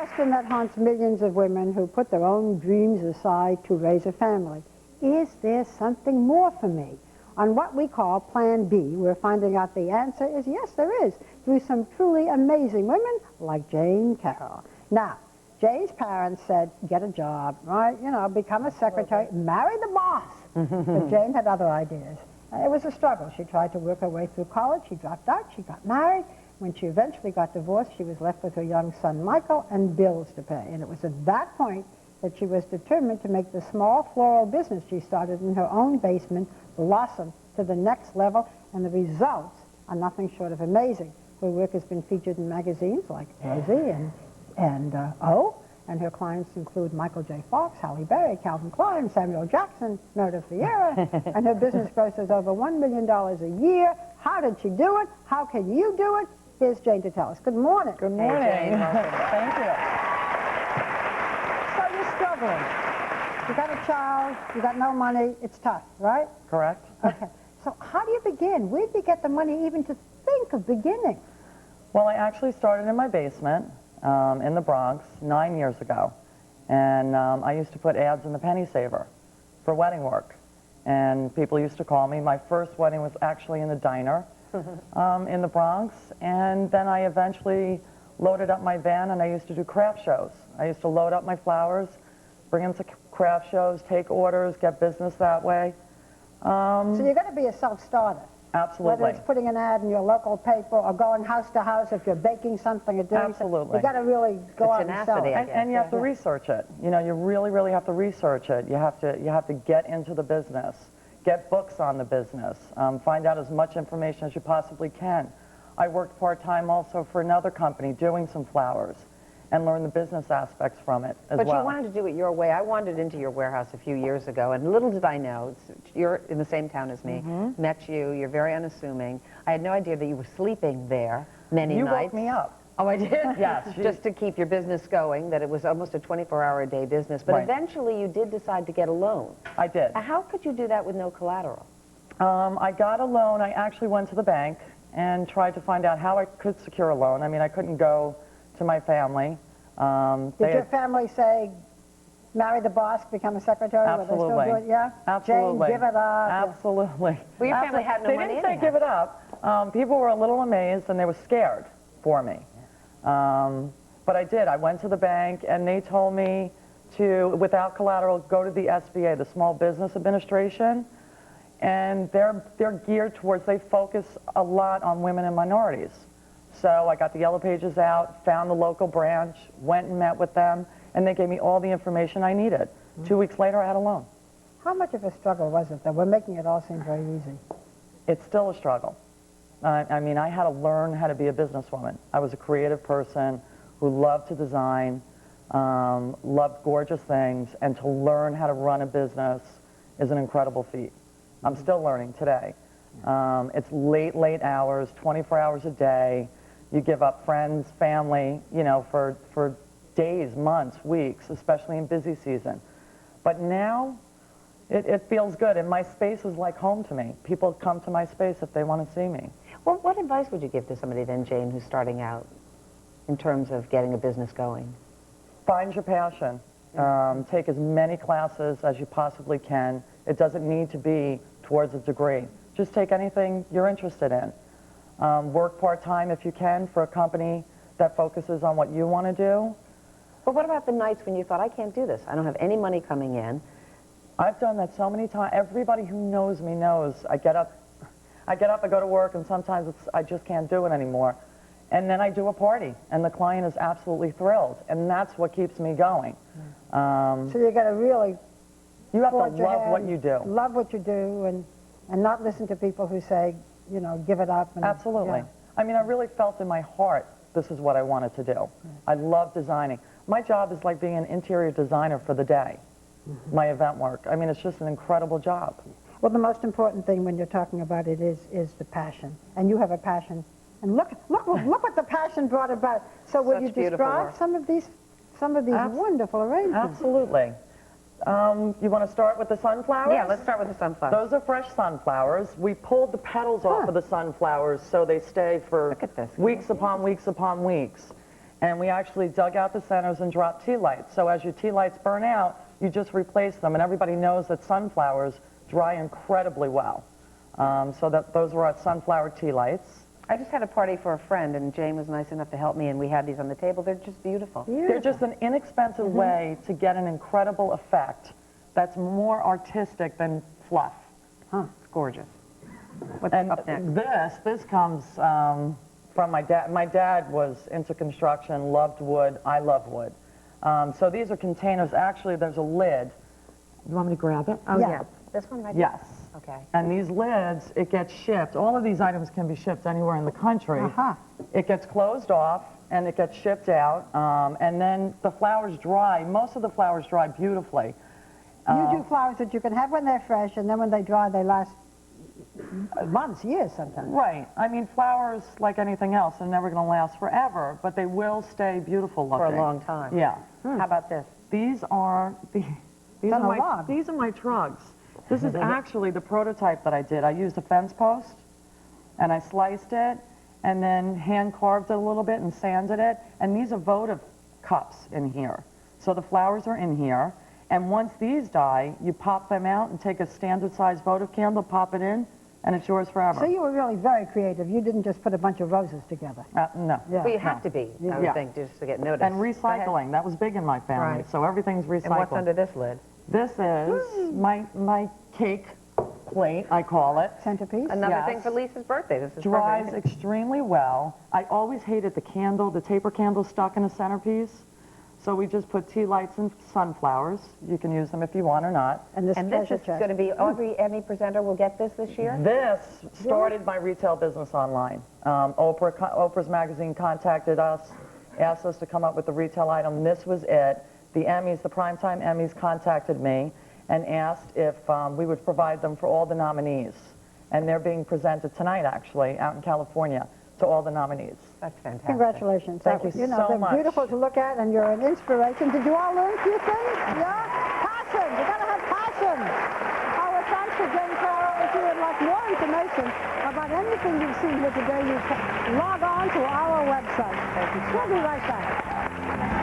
question that haunts millions of women who put their own dreams aside to raise a family. Is there something more for me? On what we call Plan B, we're finding out the answer is yes, there is, through some truly amazing women like Jane Carroll. Now, Jane's parents said, get a job, right? You know, become a secretary, marry the boss. But Jane had other ideas. It was a struggle. She tried to work her way through college. She dropped out. She got married. When she eventually got divorced, she was left with her young son, Michael, and bills to pay. And it was at that point that she was determined to make the small floral business she started in her own basement blossom to the next level, and the results are nothing short of amazing. Her work has been featured in magazines like Rosie and O, and her clients include Michael J. Fox, Halle Berry, Calvin Klein, Samuel Jackson, Meredith Vieira, and her business grosses over $1 million a year. How did she do it? How can you do it? Here's Jane to tell us. Good morning. Good morning. Hey, Jane, Thank you. So you're struggling. You got a child, you got no money, it's tough, right? Correct. Okay. So how do you begin? Where do you get the money even to think of beginning? Well, I actually started in my basement in the Bronx 9 years ago. And I used to put ads in the Penny Saver for wedding work. And people used to call me. My first wedding was actually in the diner in the Bronx. And then I eventually loaded up my van and I used to do craft shows. I used to load up my flowers, bring them to craft shows, take orders, get business that way. So you're going to be a self-starter. Absolutely. Whether it's putting an ad in your local paper or going house to house if you're baking something or doing something. Absolutely. You got to really go out and sell it. And you have to research it. You know, you really, really have to research it. You have to get into the business, get books on the business, find out as much information as you possibly can. I worked part-time also for another company doing some flowers and learn the business aspects from it as well. But you wanted to do it your way. I wandered into your warehouse a few years ago, and little did I know, you're in the same town as me, met you, you're very unassuming. I had no idea that you were sleeping there many nights. You woke me up. Oh, I did? Yes. Just to keep your business going, that it was almost a 24-hour-a-day business. But eventually you did decide to get a loan. I did. How could you do that with no collateral? I got a loan. I actually went to the bank and tried to find out how I could secure a loan. I mean, I couldn't go to my family. Did your family say, marry the boss, become a secretary? Absolutely. Were they still doing it? Yeah? Absolutely. Jane, give it up. Absolutely. Well, your family had no they money didn't say anyhow. give it up. People were a little amazed and they were scared for me. But I did. I went to the bank and they told me to, without collateral, go to the SBA, the Small Business Administration. And they're geared towards, they focus a lot on women and minorities. So I got the yellow pages out, found the local branch, went and met with them, and they gave me all the information I needed. 2 weeks later, I had a loan. How much of a struggle was it, though? We're making it all seem very easy. It's still a struggle. I mean, I had to learn how to be a businesswoman. I was a creative person who loved to design, loved gorgeous things, and to learn how to run a business is an incredible feat. I'm still learning today. It's late hours, 24 hours a day. You give up friends, family, you know, for days, months, weeks, especially in busy season. But now, it feels good, and my space is like home to me. People come to my space if they want to see me. Well, what advice would you give to somebody then, Jane, who's starting out in terms of getting a business going? Find your passion. Take as many classes as you possibly can. It doesn't need to be towards a degree. Just take anything you're interested in. Work part-time if you can for a company that focuses on what you want to do. But what about the nights when you thought, I can't do this. I don't have any money coming in. I've done that so many times. Everybody who knows me knows. I get up, I go to work, and sometimes I just can't do it anymore. And then I do a party, and the client is absolutely thrilled. And that's what keeps me going. So you got to really... You have to love what you do. Love what you do, and not listen to people who say, you know, give it up. And, Absolutely. Yeah. I mean, I really felt in my heart this is what I wanted to do. I love designing. My job is like being an interior designer for the day, my event work. I mean, it's just an incredible job. Well, the most important thing when you're talking about it is the passion. And you have a passion. And look what the passion brought about. So would you describe some of these wonderful arrangements? Absolutely. You want to start with the sunflowers? Yeah, let's start with the sunflowers. Those are fresh sunflowers. We pulled the petals off of the sunflowers so they stay for weeks upon weeks upon weeks. And we actually dug out the centers and dropped tea lights. So as your tea lights burn out, you just replace them. And everybody knows that sunflowers dry incredibly well. Those were our sunflower tea lights. I just had a party for a friend, and Jane was nice enough to help me, and we had these on the table. They're just beautiful. They're just an inexpensive way to get an incredible effect that's more artistic than fluff. Huh, it's gorgeous. What's And up next? this comes from my dad. My dad was into construction, loved wood. I love wood. So these are containers. Actually, there's a lid. You want me to grab it? Oh, Yeah. yeah. This one right Yes. here? Okay. And these lids, it gets shipped. All of these items can be shipped anywhere in the country. Uh-huh. It gets closed off and it gets shipped out. And then the flowers dry. Most of the flowers dry beautifully. You do flowers that you can have when they're fresh, and then when they dry, they last months, years sometimes. Right. I mean, flowers, like anything else, are never going to last forever, but they will stay beautiful looking. For a long time. Yeah. How about this? These are Done a lot. these are my trugs. This is actually the prototype that I did. I used a fence post, and I sliced it, and then hand carved it a little bit and sanded it. And these are votive cups in here. So the flowers are in here. And once these die, you pop them out and take a standard size votive candle, pop it in, and it's yours forever. So you were really very creative. You didn't just put a bunch of roses together. No. Yeah. Well, you have to be, I would Yeah. think, just to get noticed. And recycling, that was big in my family. Right. So everything's recycled. And what's under this lid? This is my cake plate, I call it. Centerpiece? Another Yes. thing for Lisa's birthday. This is Dries perfect. extremely well. I always hated the candle, the taper candle stuck in a centerpiece. So we just put tea lights and sunflowers. You can use them if you want or not. And this And this treasure is chest. going to be, any presenter will get this year? This started my retail business online. Oprah's magazine contacted us, asked us to come up with the retail item. This was it. The Emmys, the primetime Emmys contacted me and asked if we would provide them for all the nominees. And they're being presented tonight, actually, out in California, to all the nominees. That's fantastic. Congratulations. Thank you so they're much. beautiful to look at, and you're an inspiration. Did you all learn a few things? Yeah? Passion. You got to have passion. Our thanks to Jane Carroll. If you would like more information about anything you've seen here today, you can log on to our website. We'll be right back.